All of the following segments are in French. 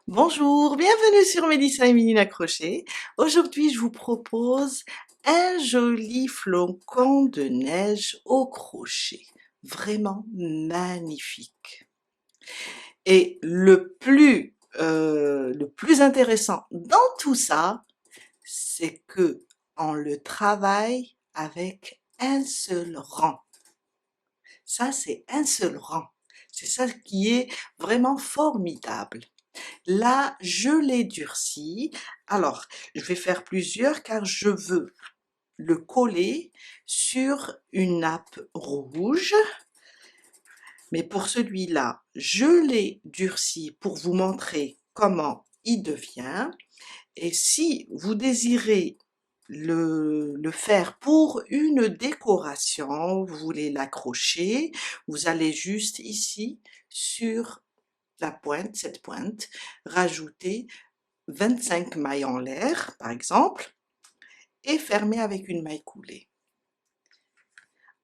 Bonjour, bienvenue sur Mélissa et Mini Crochet. Aujourd'hui, je vous propose un joli flocon de neige au crochet. Vraiment magnifique. Et le plus intéressant dans tout ça, c'est que on le travaille avec un seul rang. Ça, c'est un seul rang. C'est ça qui est vraiment formidable. Là, je l'ai durci. Alors, je vais faire plusieurs car je veux le coller sur une nappe rouge. Mais pour celui-là, je l'ai durci pour vous montrer comment il devient. Et si vous désirez le faire pour une décoration, vous voulez l'accrocher, vous allez juste ici sur la pointe, cette pointe, rajouter 25 mailles en l'air, par exemple, et fermer avec une maille coulée.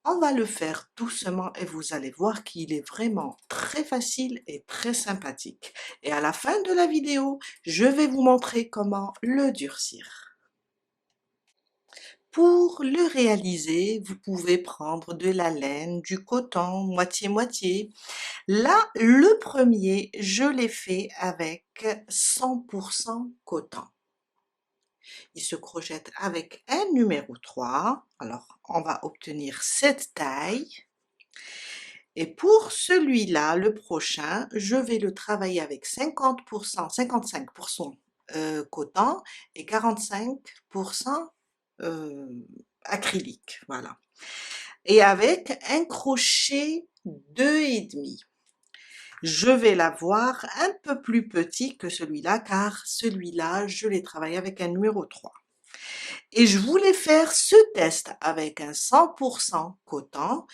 On va le faire doucement et vous allez voir qu'il est vraiment très facile et très sympathique. Et à la fin de la vidéo, je vais vous montrer comment le durcir. Pour le réaliser, vous pouvez prendre de la laine, du coton, moitié-moitié. Là, le premier, je l'ai fait avec 100% coton. Il se crochette avec un numéro 3. Alors, on va obtenir cette taille. Et pour celui-là, le prochain, je vais le travailler avec 50%, 55% coton et 45% acrylique. Voilà. Et avec un crochet 2,5. Je vais l'avoir un peu plus petit que celui-là, car celui-là, je l'ai travaillé avec un numéro 3. Et je voulais faire ce test avec un 100% coton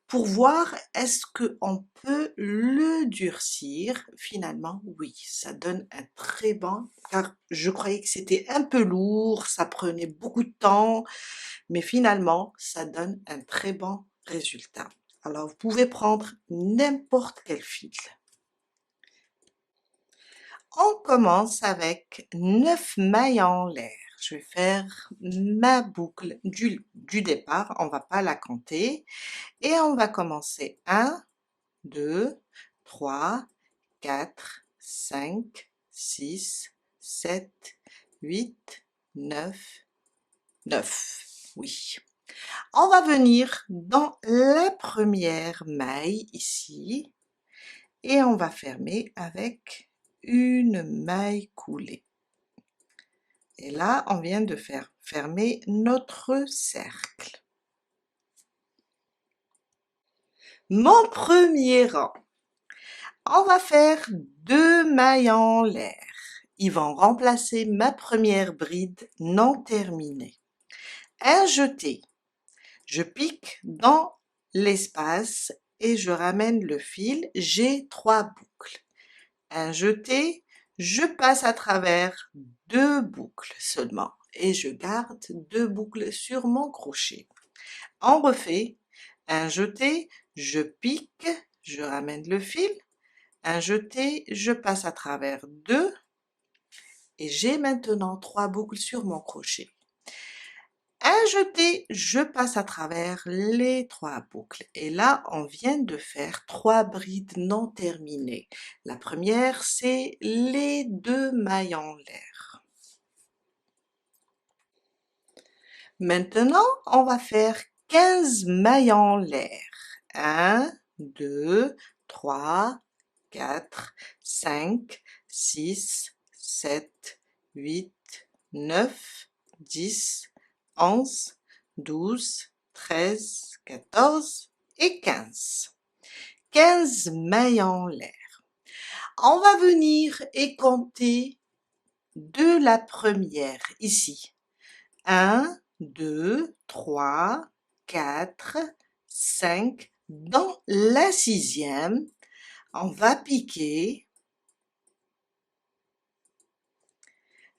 pour voir est-ce qu'on peut le durcir. Finalement, oui, ça donne un très bon, car je croyais que c'était un peu lourd, ça prenait beaucoup de temps, mais finalement, ça donne un très bon résultat. Alors, vous pouvez prendre n'importe quel fil. On commence avec 9 mailles en l'air. Je vais faire ma boucle du départ, on va pas la compter. Et on va commencer 1, 2, 3, 4, 5, 6, 7, 8, 9, 9. Oui. On va venir dans la première maille ici et on va fermer avec une maille coulée. Et là, on vient de faire fermer notre cercle. Mon premier rang. On va faire 2 mailles en l'air. Ils vont remplacer ma première bride non terminée. Un jeté. Je pique dans l'espace et je ramène le fil. J'ai 3 boucles. Un jeté, je passe à travers 2 boucles seulement et je garde 2 boucles sur mon crochet. On refait un jeté, je pique, je ramène le fil, un jeté, je passe à travers 2 et j'ai maintenant 3 boucles sur mon crochet. Un jeté, je passe à travers les 3 boucles et là on vient de faire 3 brides non terminées. La première, c'est les 2 mailles en l'air. Maintenant, on va faire 15 mailles en l'air. 1, 2, 3, 4, 5, 6, 7, 8, 9, 10, 11, 12, 13, 14 et 15. 15 mailles en l'air. On va venir et compter de la première ici. 1, 2, 3, 4, 5. Dans la 6e, on va piquer,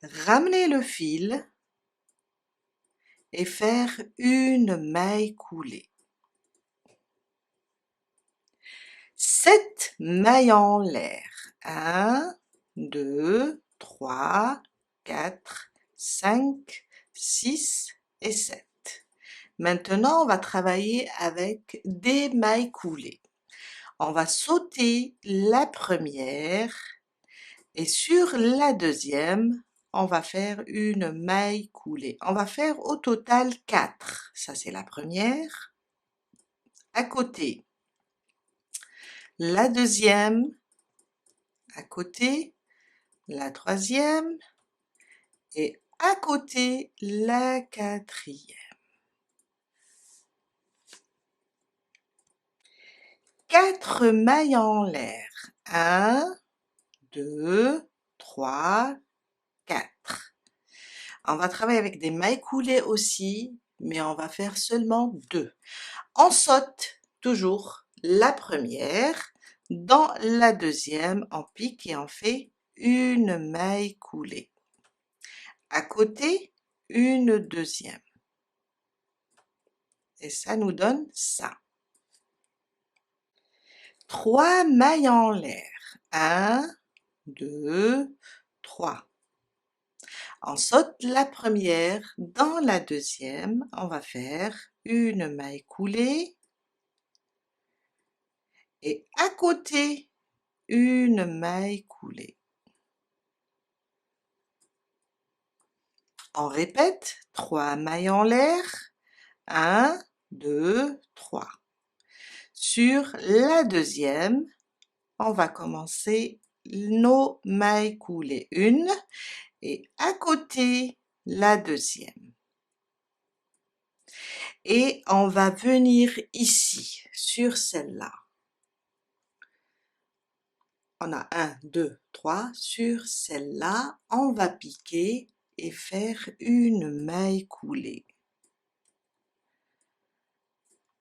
ramener le fil et faire une maille coulée. 7 mailles en l'air. 1, 2, 3, 4, 5, 6 et 7. Maintenant, on va travailler avec des mailles coulées. On va sauter la première et sur la deuxième, on va faire une maille coulée. On va faire au total 4. Ça, c'est la première. À côté, la deuxième, à côté, la troisième et à côté, la quatrième. 4 mailles en l'air. 1, 2, 3, 4. On va travailler avec des mailles coulées aussi, mais on va faire seulement 2. On saute toujours la première, dans la deuxième, on pique et on fait une maille coulée. À côté, une deuxième. Et ça nous donne ça. 3 mailles en l'air. 1, 2, 3. On saute la première, dans la deuxième, on va faire une maille coulée et à côté, une maille coulée. On répète, 3 mailles en l'air, 1, 2, 3. Sur la deuxième, on va commencer nos mailles coulées. Une et à côté, la deuxième. Et on va venir ici, sur celle-là. On a 1, 2, 3. Sur celle-là, on va piquer et faire une maille coulée.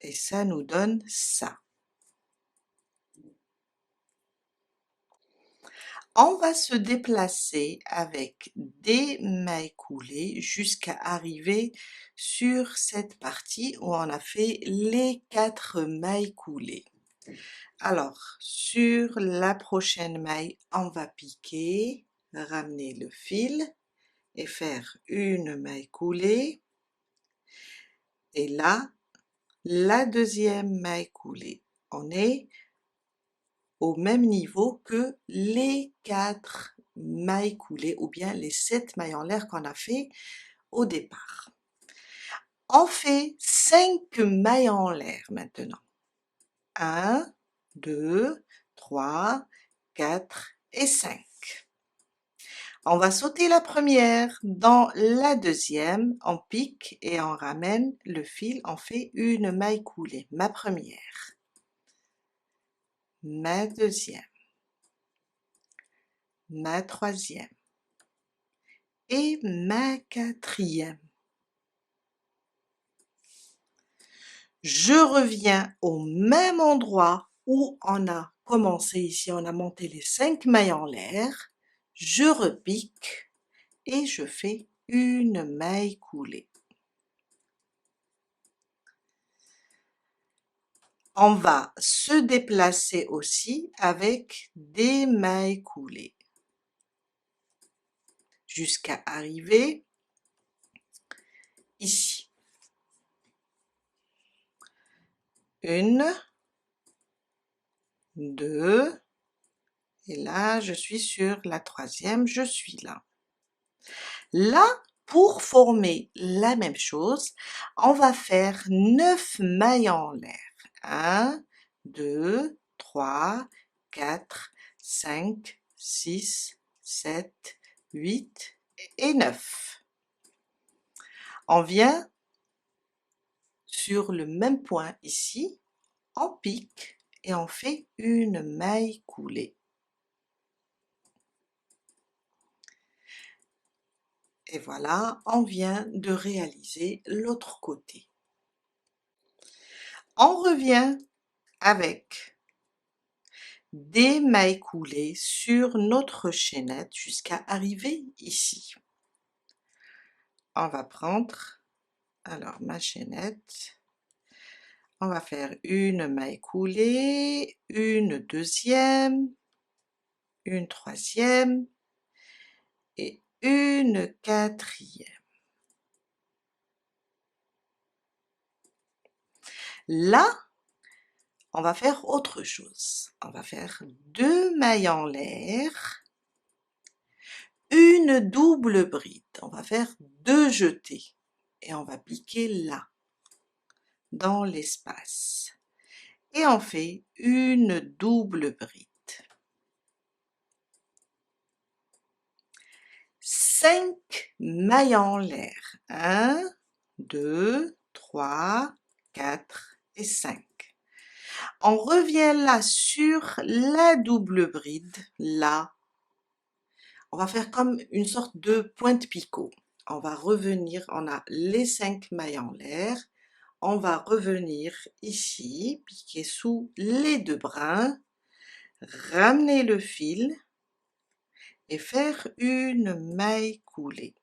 Et ça nous donne ça. On va se déplacer avec des mailles coulées jusqu'à arriver sur cette partie où on a fait les 4 mailles coulées. Alors, sur la prochaine maille, on va piquer, ramener le fil et faire une maille coulée. Et là, la deuxième maille coulée. On est au même niveau que les 4 mailles coulées ou bien les 7 mailles en l'air qu'on a fait au départ. On fait 5 mailles en l'air maintenant. 1, 2, 3, 4 et 5. On va sauter la première, dans la deuxième, on pique et on ramène le fil, on fait une maille coulée. Ma première, ma deuxième, ma troisième et ma quatrième. Je reviens au même endroit où on a commencé ici, on a monté les 5 mailles en l'air, je repique et je fais une maille coulée. On va se déplacer aussi avec des mailles coulées jusqu'à arriver ici. Une, 2, et là je suis sur la troisième, je suis là. Là, pour former la même chose, on va faire 9 mailles en l'air. 1, 2, 3, 4, 5, 6, 7, 8 et 9. On vient sur le même point ici, on pique et on fait une maille coulée. Et voilà, on vient de réaliser l'autre côté. On revient avec des mailles coulées sur notre chaînette jusqu'à arriver ici. On va prendre alors ma chaînette, on va faire une maille coulée, une deuxième, une troisième et une quatrième. Là, on va faire autre chose. On va faire 2 mailles en l'air, une double bride. On va faire 2 jetés et on va piquer là, dans l'espace. Et on fait une double bride. 5 mailles en l'air. 1, 2, 3, 4 et 5. On revient là sur la double bride, là. On va faire comme une sorte de pointe picot. On va revenir, on a les 5 mailles en l'air. On va revenir ici, piquer sous les 2 brins, ramener le fil et faire une maille coulée.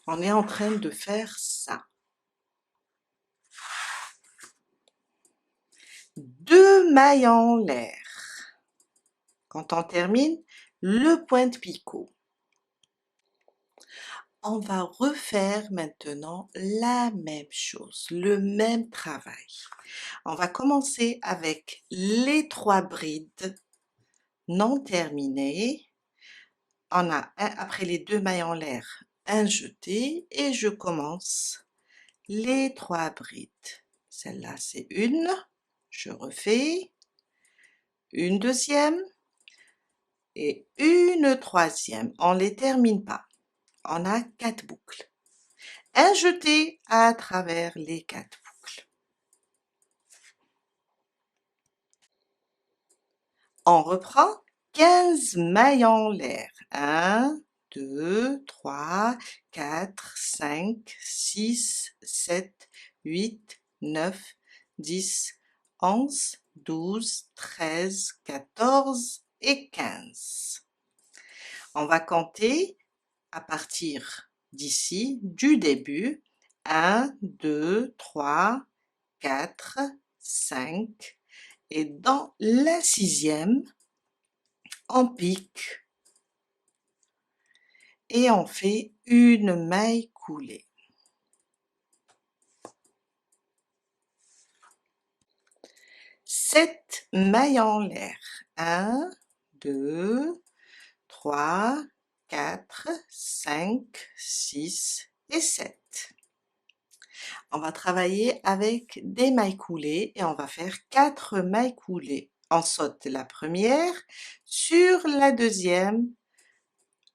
On est en train de faire ça. 2 mailles en l'air. Quand on termine, le pointe picot. On va refaire maintenant la même chose, le même travail. On va commencer avec les 3 brides non terminées. On a après les 2 mailles en l'air, un jeté et je commence les 3 brides. Celle-là c'est une, je refais, une deuxième et une troisième. On ne les termine pas. On a 4 boucles. Un jeté à travers les 4 boucles. On reprend 15 mailles en l'air. 1, 2, 3, 4, 5, 6, 7, 8, 9, 10, 11, 12, 13, 14 et 15. On va compter à partir d'ici, du début, 1, 2, 3, 4, 5, et dans la 6e, on pique et on fait une maille coulée. Sept mailles en l'air. 1, 2, 3, 4, 5, 6 et 7. On va travailler avec des mailles coulées et on va faire 4 mailles coulées. On saute la première, sur la deuxième,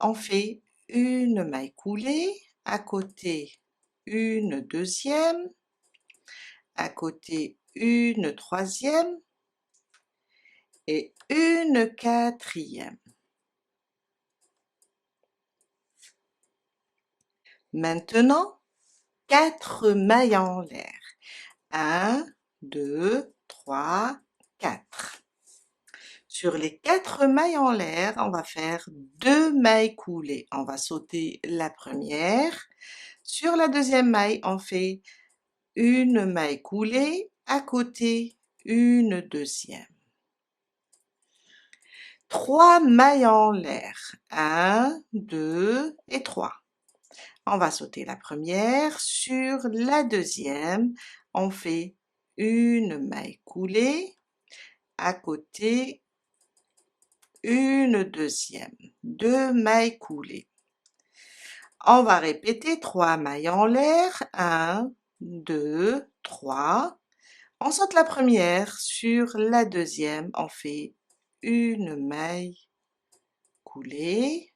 on fait une maille coulée, à côté une deuxième, à côté une troisième et une quatrième. Maintenant, 4 mailles en l'air. 1, 2, 3, 4. Sur les 4 mailles en l'air, on va faire 2 mailles coulées. On va sauter la première. Sur la deuxième maille, on fait une maille coulée, à côté une deuxième. 3 mailles en l'air. 1, 2 et 3. On va sauter la première, sur la deuxième, on fait une maille coulée, à côté une deuxième, 2 mailles coulées. On va répéter 3 mailles en l'air, 1, 2, 3. On saute la première, sur la deuxième, on fait une maille coulée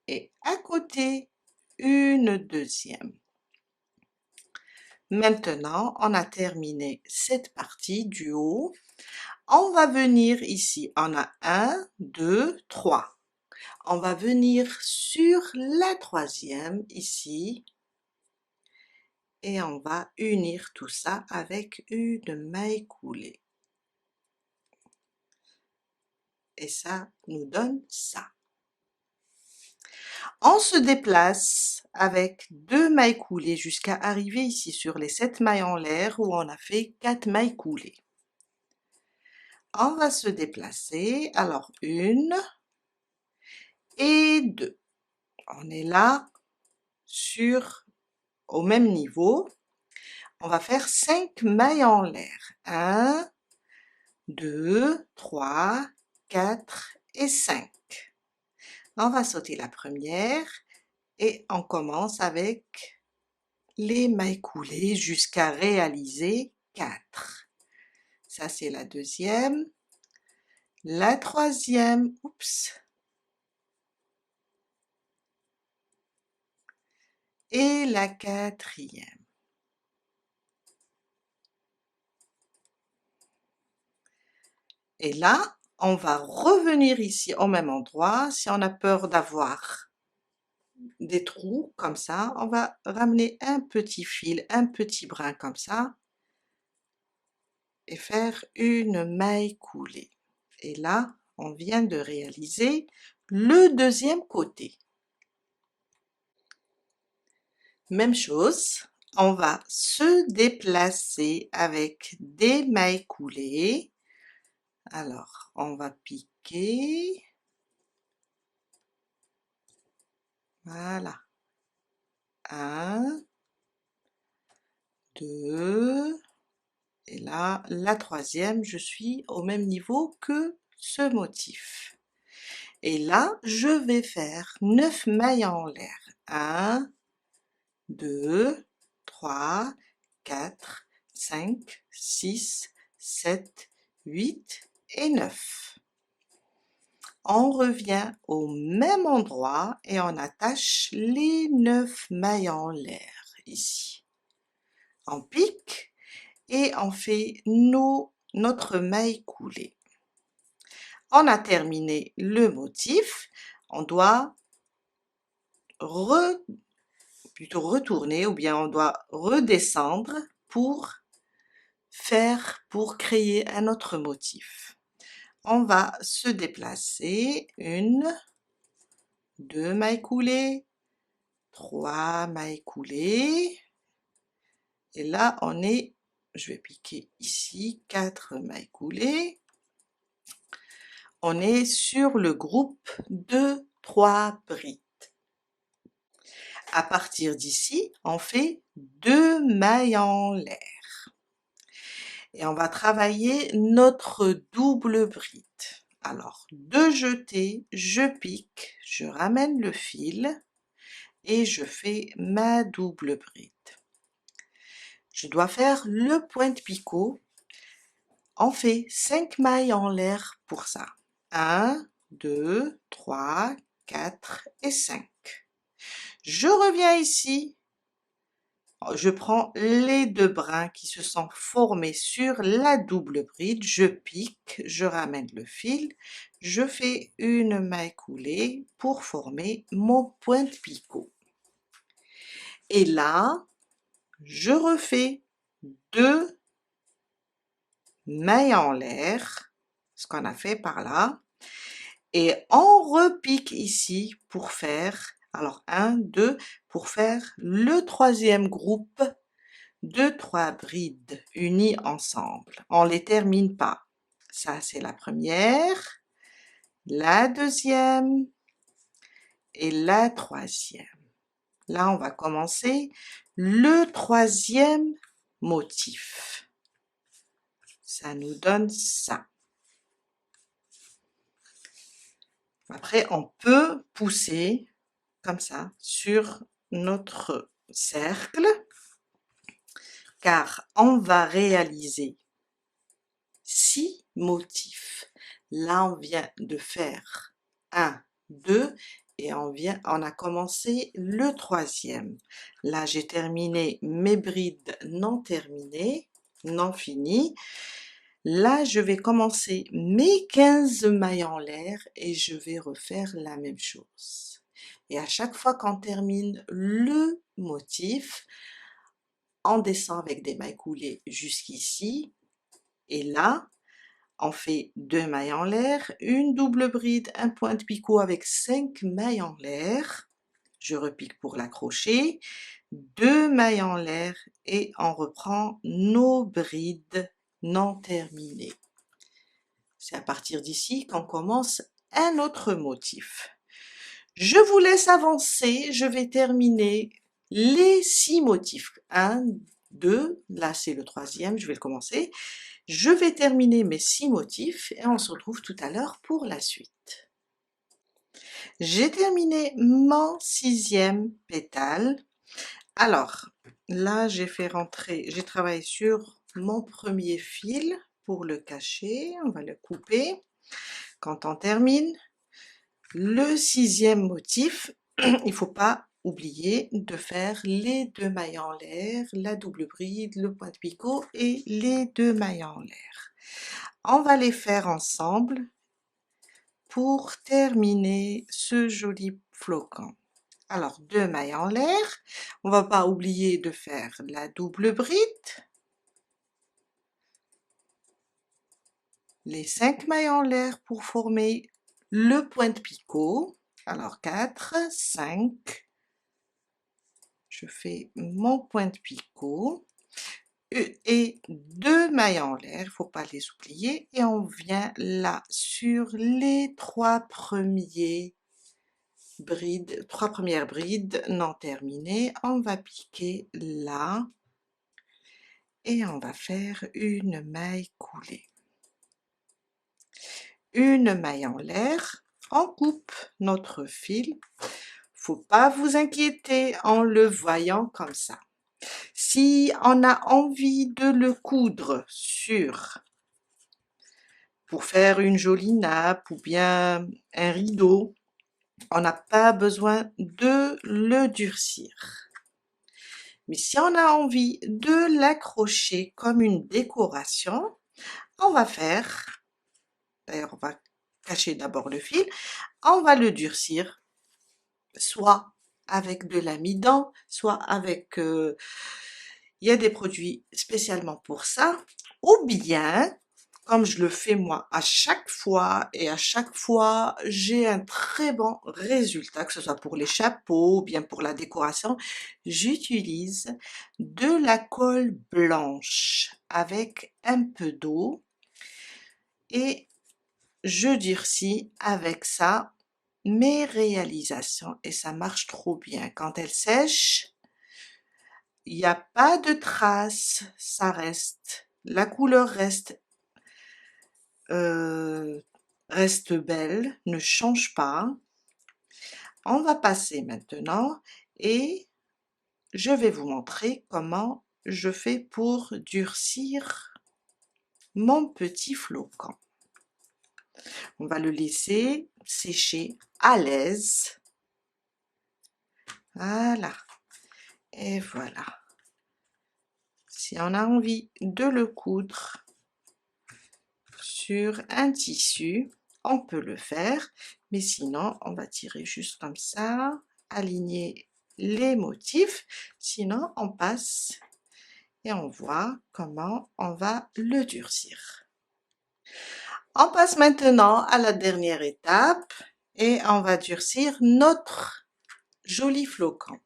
et à côté une deuxième. Maintenant, on a terminé cette partie du haut. On va venir ici, on a 1, 2, 3. On va venir sur la troisième ici et on va unir tout ça avec une maille coulée. Et ça nous donne ça. On se déplace avec 2 mailles coulées jusqu'à arriver ici sur les 7 mailles en l'air où on a fait 4 mailles coulées. On va se déplacer. Alors, 1 et 2. On est là, au même niveau. On va faire 5 mailles en l'air. 1, 2, 3, 4 et 5. On va sauter la première et on commence avec les mailles coulées jusqu'à réaliser 4. Ça, c'est la deuxième. La troisième, oups. Et la quatrième. Et là, on va revenir ici au même endroit. Si on a peur d'avoir des trous comme ça, on va ramener un petit fil, un petit brin comme ça et faire une maille coulée. Et là, on vient de réaliser le deuxième côté. Même chose, on va se déplacer avec des mailles coulées. Alors, on va piquer. Voilà. 1, 2, et là, la troisième, je suis au même niveau que ce motif. Et là, je vais faire 9 mailles en l'air. 1, 2, 3, 4, 5, 6, 7, 8 et 9. On revient au même endroit et on attache les 9 mailles en l'air ici. On pique et on fait notre maille coulée. On a terminé le motif, on doit plutôt retourner ou bien on doit redescendre pour créer un autre motif. On va se déplacer, 1, 2 mailles coulées, 3 mailles coulées, et là on est, je vais piquer ici, 4 mailles coulées. On est sur le groupe de 3 brides. À partir d'ici, on fait 2 mailles en l'air. Et on va travailler notre double bride. Alors, 2 jetés, je pique, je ramène le fil et je fais ma double bride. Je dois faire le pointe-picot. On fait 5 mailles en l'air pour ça. 1, 2, 3, 4 et 5. Je reviens ici, je prends les 2 brins qui se sont formés sur la double bride, je pique, je ramène le fil, je fais une maille coulée pour former mon pointe-picot. Et là, je refais 2 mailles en l'air, ce qu'on a fait par là, et on repique ici pour faire, alors 1, 2, pour faire le troisième groupe de 3 brides unies ensemble. On les termine pas. Ça, c'est la première, la deuxième et la troisième. Là, on va commencer le troisième motif. Ça nous donne ça. Après, on peut pousser comme ça sur notre cercle, car on va réaliser 6 motifs. Là, on vient de faire 1, 2 et on a commencé le troisième. Là, j'ai terminé mes brides non terminées, non finies. Là, je vais commencer mes 15 mailles en l'air et je vais refaire la même chose. Et à chaque fois qu'on termine le motif, on descend avec des mailles coulées jusqu'ici. Et là, on fait 2 mailles en l'air, une double bride, un pointe-picot avec 5 mailles en l'air. Je repique pour l'accrocher, 2 mailles en l'air et on reprend nos brides non terminées. C'est à partir d'ici qu'on commence un autre motif. Je vous laisse avancer, je vais terminer les 6 motifs. 1, 2, là c'est le 3e, je vais le commencer. Je vais terminer mes 6 motifs et on se retrouve tout à l'heure pour la suite. J'ai terminé mon 6e pétale. Alors, là j'ai travaillé sur mon premier fil pour le cacher, on va le couper. Quand on termine le 6e motif, il ne faut pas oublier de faire les 2 mailles en l'air, la double bride, le point de picot et les 2 mailles en l'air. On va les faire ensemble pour terminer ce joli flocon. Alors 2 mailles en l'air, on va pas oublier de faire la double bride, les 5 mailles en l'air pour former le point de picot. Alors 4, 5, je fais mon point de picot et 2 mailles en l'air, il ne faut pas les oublier, et on vient là sur les 3 premières brides non terminées, on va piquer là et on va faire une maille coulée. Une maille en l'air, on coupe notre fil. Faut pas vous inquiéter en le voyant comme ça. Si on a envie de le coudre pour faire une jolie nappe ou bien un rideau, on n'a pas besoin de le durcir. Mais si on a envie de l'accrocher comme une décoration, on va faire, d'ailleurs on va cacher d'abord le fil, on va le durcir, soit avec de l'amidon, soit avec, il y a des produits spécialement pour ça, ou bien, comme je le fais moi à chaque fois, et à chaque fois j'ai un très bon résultat, que ce soit pour les chapeaux ou bien pour la décoration, j'utilise de la colle blanche avec un peu d'eau et je durcis avec ça mes réalisations et ça marche trop bien. Quand elles sèchent, il n'y a pas de traces, ça reste, la couleur reste belle, ne change pas. On va passer maintenant et je vais vous montrer comment je fais pour durcir mon petit flocon. On va le laisser sécher à l'aise. Voilà. Et voilà. Si on a envie de le coudre sur un tissu, on peut le faire, mais sinon on va tirer juste comme ça, aligner les motifs, sinon on passe et on voit comment on va le durcir. On passe maintenant à la dernière étape et on va durcir notre joli flocon.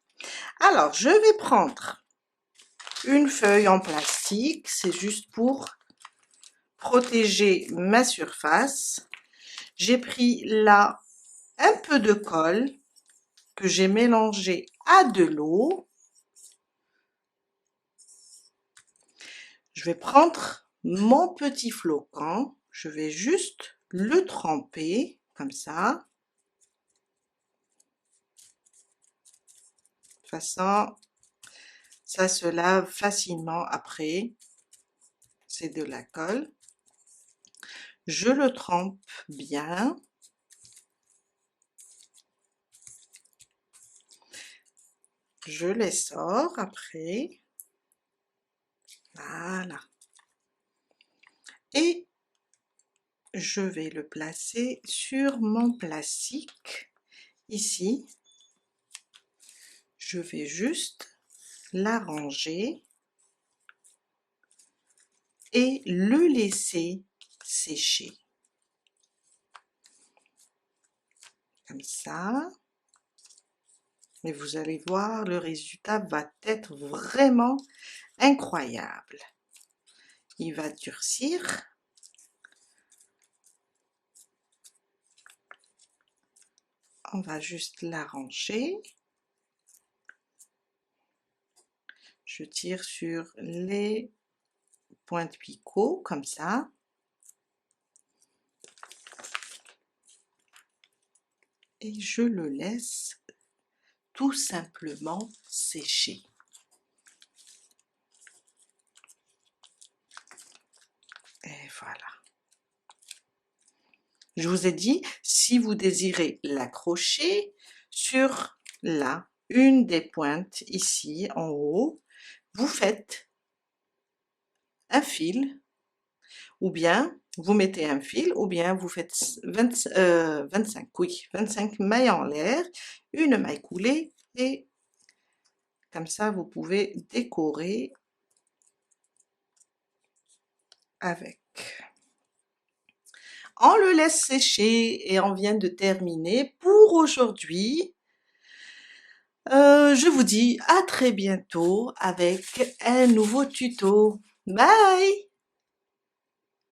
Alors je vais prendre une feuille en plastique, c'est juste pour protéger ma surface. J'ai pris là un peu de colle que j'ai mélangé à de l'eau. Je vais prendre mon petit flocon, je vais juste le tremper comme ça. De toute façon, ça se lave facilement après. C'est de la colle. Je le trempe bien. Je les sors après. Voilà. Et je vais le placer sur mon plastique. Ici, je vais juste l'arranger et le laisser sécher. Comme ça. Et vous allez voir, le résultat va être vraiment incroyable. Il va durcir. On va juste l'arranger. Je tire sur les pointes picots comme ça. Et je le laisse tout simplement sécher. Et voilà. Je vous ai dit, si vous désirez l'accrocher sur là, une des pointes ici en haut, vous faites un fil, ou bien vous mettez un fil, ou bien vous faites 25 mailles en l'air, une maille coulée, et comme ça vous pouvez décorer avec. On le laisse sécher et on vient de terminer pour aujourd'hui. Je vous dis à très bientôt avec un nouveau tuto. Bye!